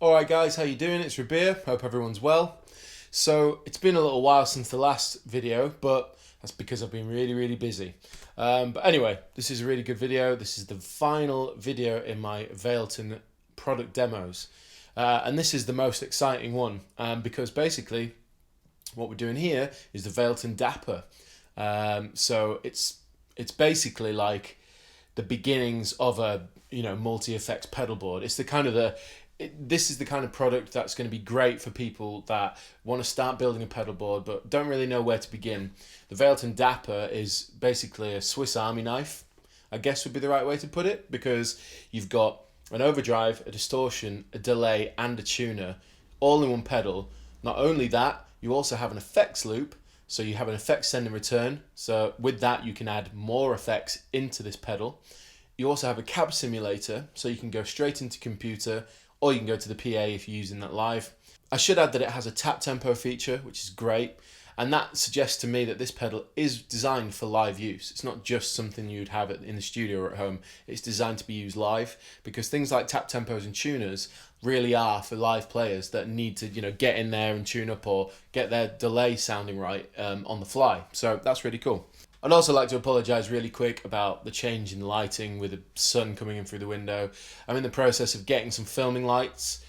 Alright guys, how you doing? It's Rabea, hope everyone's well. So it's been a little while since the last video, but that's because I've been really busy. But anyway, this is a really good video. This is the final video in my Valeton product demos. And this is the most exciting one because basically what we're doing here is the Valeton Dapper. So it's basically like the beginnings of a multi-effects pedal board. It's the kind of this is the kind of product that's going to be great for people that want to start building a pedal board but don't really know where to begin. The Valeton Dapper is basically a Swiss Army knife, I guess would be the right way to put it, because you've got an overdrive, a distortion, a delay and a tuner all in one pedal. Not only that, you also have an effects loop, so you have an effects send and return, so with that you can add more effects into this pedal. You also have a cab simulator, so you can go straight into computer or you can go to the PA if you're using that live. I should add that it has a tap tempo feature, which is great, and that suggests to me that this pedal is designed for live use. It's not just something you'd have in the studio or at home. It's designed to be used live, because things like tap tempos and tuners really are for live players that need to get in there and tune up or get their delay sounding right on the fly. So that's really cool. I'd also like to apologise really quick about the change in lighting with the sun coming in through the window. I'm in the process of getting some filming lights,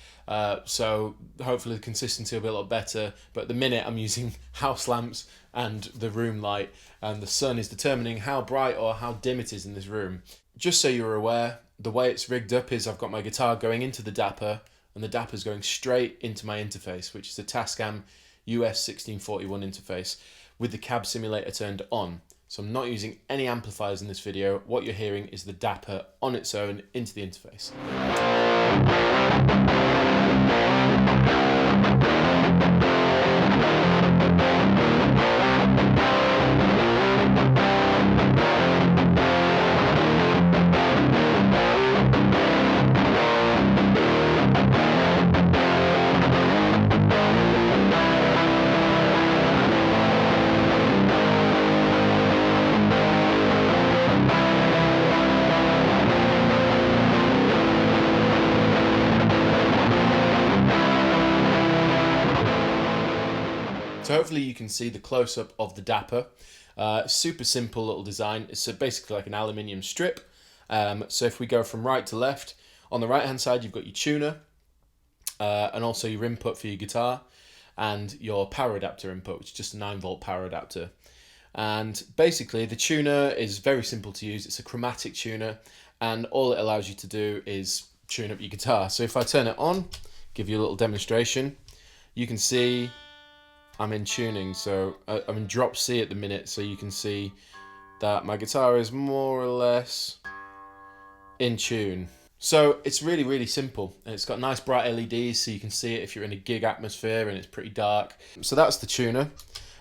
so hopefully the consistency will be a lot better. But at the minute I'm using house lamps and the room light, and the sun is determining how bright or how dim it is in this room. Just so you're aware, the way it's rigged up is I've got my guitar going into the Dapper, and the Dapper's going straight into my interface, which is a Tascam US 1641 interface with the cab simulator turned on. So I'm not using any amplifiers in this video. What you're hearing is the Dapper on its own into the interface. So hopefully you can see the close-up of the Dapper. Super simple little design. It's basically like an aluminium strip. So if we go from right to left, on the right hand side you've got your tuner and also your input for your guitar and your power adapter input, which is just a 9-volt power adapter. And basically the tuner is very simple to use. It's a chromatic tuner, and all it allows you to do is tune up your guitar. So if I turn it on, give you a little demonstration, you can see I'm in tuning, so I'm in drop C at the minute, so you can see that my guitar is more or less in tune. So it's really simple, and it's got nice bright LEDs so you can see it if you're in a gig atmosphere and it's pretty dark. So that's the tuner,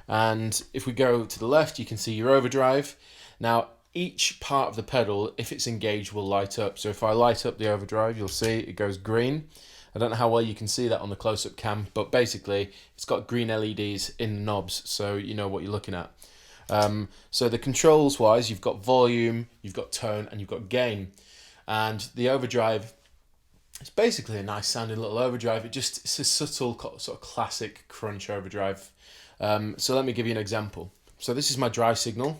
and if we go to the left you can see your overdrive. Now each part of the pedal, if it's engaged, will light up. So if I light up the overdrive, you'll see it goes green. I don't know how well you can see that on the close-up cam, but basically it's got green LEDs in the knobs, so you know what you're looking at. So the controls wise, you've got volume, you've got tone, and you've got gain. And the overdrive, it's basically a nice sounding little overdrive. It's a subtle sort of classic crunch overdrive. So let me give you an example. So this is my dry signal.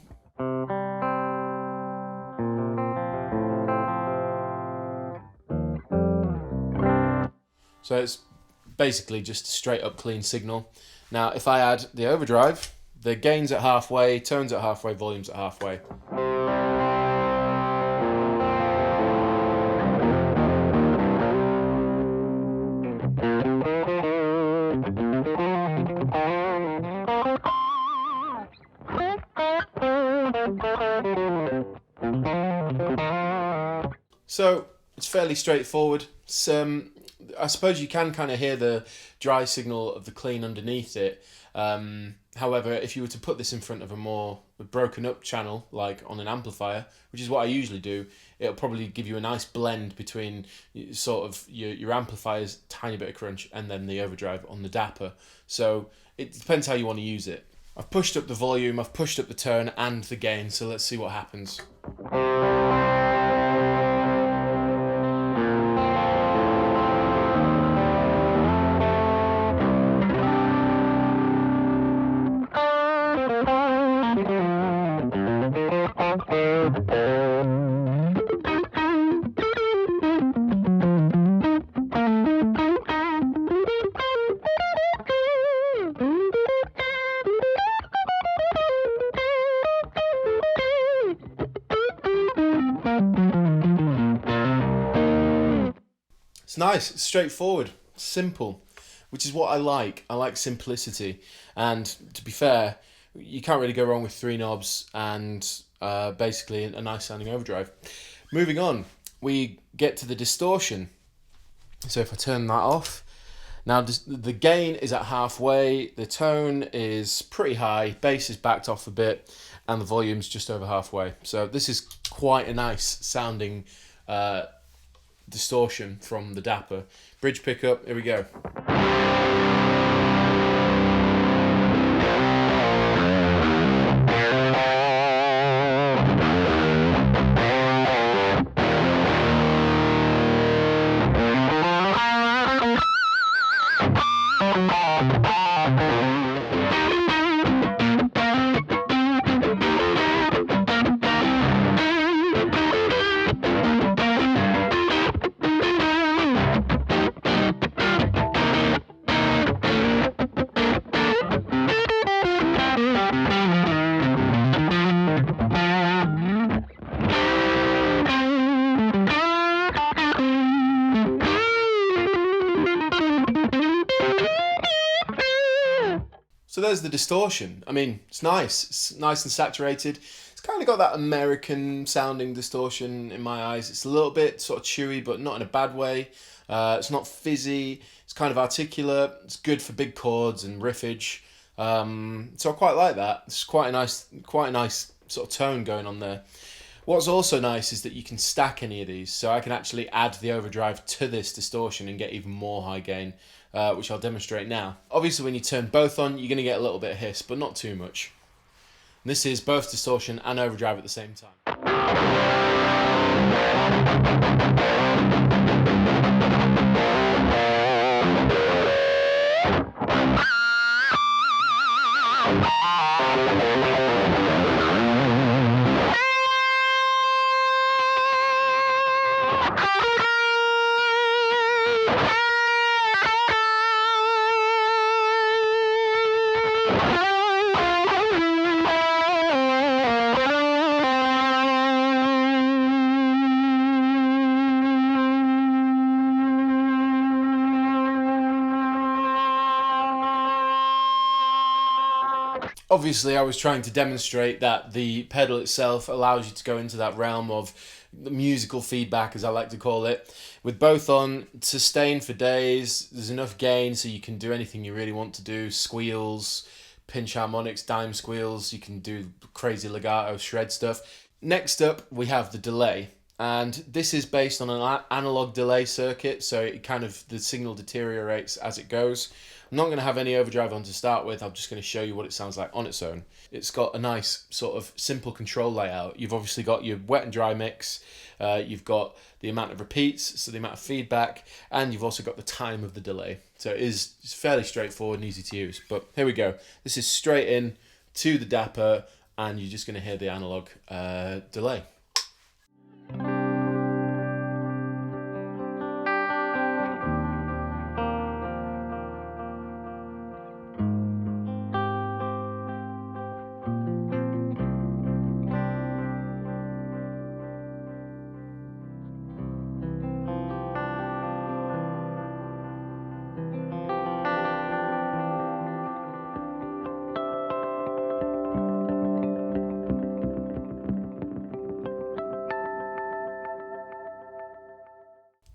So it's basically just a straight up clean signal. Now if I add the overdrive, The gain's at halfway, tone's at halfway, volume's at halfway. So it's fairly straightforward. I suppose you can kind of hear the dry signal of the clean underneath it. However, if you were to put this in front of a more broken up channel, like on an amplifier, which is what I usually do, it'll probably give you a nice blend between sort of your amplifier's tiny bit of crunch and then the overdrive on the Dapper. So it depends how you want to use it. I've pushed up the volume, I've pushed up the tone and the gain, so let's see what happens. It's nice, it's straightforward, simple, which is what I like. I like simplicity, and to be fair, you can't really go wrong with 3 knobs and basically a nice sounding overdrive. Moving on, we get to the distortion. So if I turn that off, now the gain is at halfway, the tone is pretty high, bass is backed off a bit, and the volume's just over halfway. So this is quite a nice sounding distortion from the Dapper. Bridge pickup, here we go. So there's the distortion. I mean, it's nice. It's nice and saturated. It's kind of got that American sounding distortion in my eyes. It's a little bit sort of chewy, but not in a bad way. It's not fizzy. It's kind of articulate. It's good for big chords and riffage. So I quite like that. It's quite a nice sort of tone going on there. What's also nice is that you can stack any of these, so I can actually add the overdrive to this distortion and get even more high gain, which I'll demonstrate now. Obviously when you turn both on, you're going to get a little bit of hiss, but not too much. And this is both distortion and overdrive at the same time. Obviously, I was trying to demonstrate that the pedal itself allows you to go into that realm of the musical feedback, as I like to call it. With both on, sustain for days, there's enough gain so you can do anything you really want to do. Squeals, pinch harmonics, dime squeals, you can do crazy legato shred stuff. Next up, we have the delay. And this is based on an analog delay circuit, so it kind of, the signal deteriorates as it goes. I'm not going to have any overdrive on to start with, I'm just going to show you what it sounds like on its own. It's got a nice sort of simple control layout. You've obviously got your wet and dry mix, you've got the amount of repeats, so the amount of feedback, and you've also got the time of the delay. So it's fairly straightforward and easy to use. But here we go. This is straight in to the Dapper, and you're just going to hear the analog delay.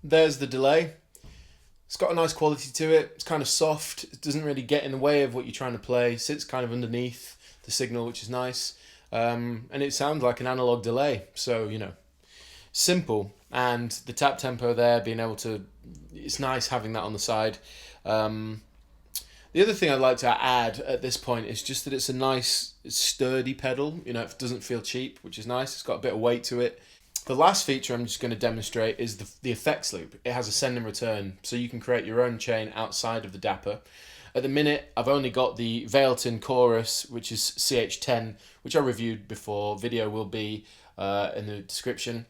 there's the delay. It's got a nice quality to it. It's kind of soft. It doesn't really get in the way of what you're trying to play. It sits kind of underneath the signal, which is nice. And it sounds like an analog delay. So, you know, simple. And the tap tempo there, being able to, it's nice having that on the side. The other thing I'd like to add at this point is just that it's a nice, sturdy pedal. You know, it doesn't feel cheap, which is nice. It's got a bit of weight to it. The last feature I'm just going to demonstrate is the effects loop. It has a send and return, so you can create your own chain outside of the Dapper. At the minute, I've only got the Valeton Chorus, which is CH10, which I reviewed before. Video will be in the description.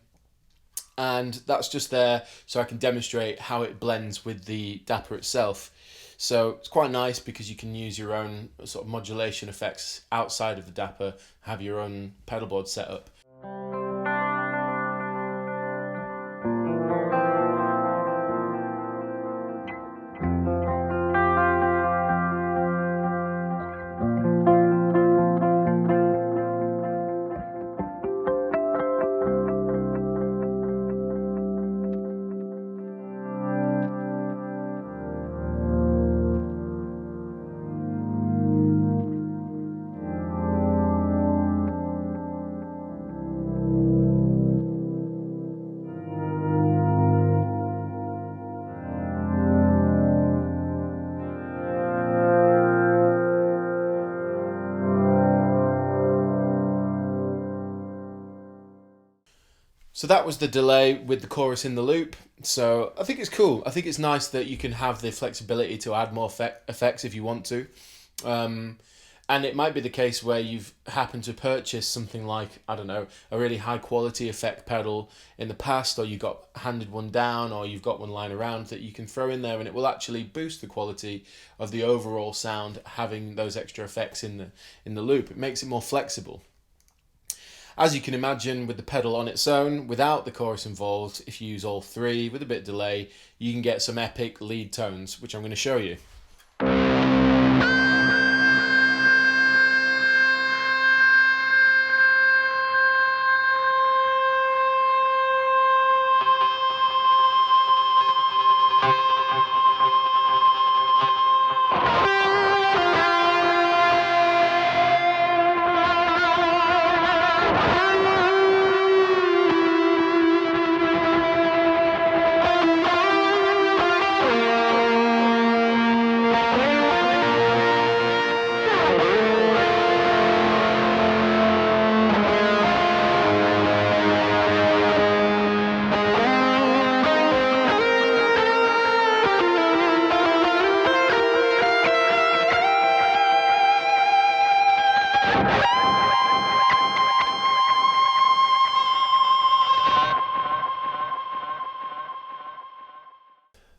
And that's just there so I can demonstrate how it blends with the Dapper itself. So it's quite nice because you can use your own sort of modulation effects outside of the Dapper, have your own pedalboard set up. So that was the delay with the chorus in the loop. So I think it's cool. I think it's nice that you can have the flexibility to add more effects if you want to. And it might be the case where you've happened to purchase something like, I don't know, a really high quality effect pedal in the past, or you got handed one down, or you've got one lying around that you can throw in there, and it will actually boost the quality of the overall sound having those extra effects in the loop. It makes it more flexible. As you can imagine, with the pedal on its own, without the chorus involved, if you use all three with a bit of delay, you can get some epic lead tones, which I'm going to show you.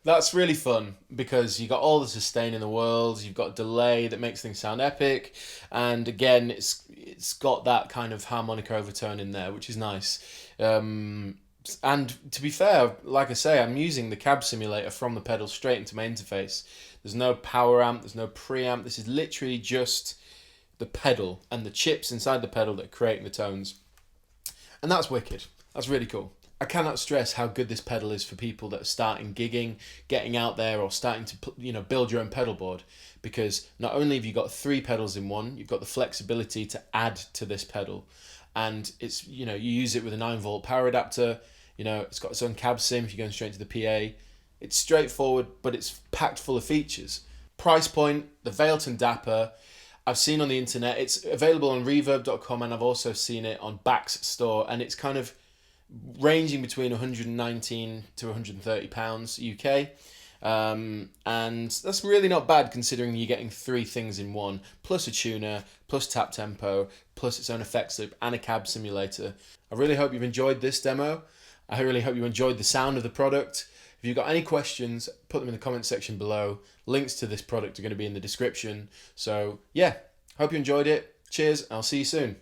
That's really fun because you got all the sustain in the world, you've got delay that makes things sound epic, and again it's got that kind of harmonic overtone in there, which is nice. And to be fair, like I say, I'm using the cab simulator from the pedal straight into my interface. There's no power amp, there's no preamp, this is literally just the pedal and the chips inside the pedal that are creating the tones. And that's wicked. That's really cool. I cannot stress how good this pedal is for people that are starting gigging, getting out there, or starting to build your own pedal board, because not only have you got three pedals in one, you've got the flexibility to add to this pedal, and it's you use it with a 9-volt power adapter. It's got its own cab sim if you're going straight to the PA. It's straightforward, but it's packed full of features. Price point, the Valeton Dapper, I've seen on the internet. It's available on reverb.com, and I've also seen it on Back's store, and it's kind of ranging between 119 to 130 pounds UK, and that's really not bad considering you're getting three things in one, plus a tuner, plus tap tempo, plus its own effects loop and a cab simulator. I really hope you've enjoyed this demo. I really hope you enjoyed the sound of the product. If you've got any questions, put them in the comment section below. Links to this product are going to be in the description. So yeah, hope you enjoyed it. Cheers, and I'll see you soon.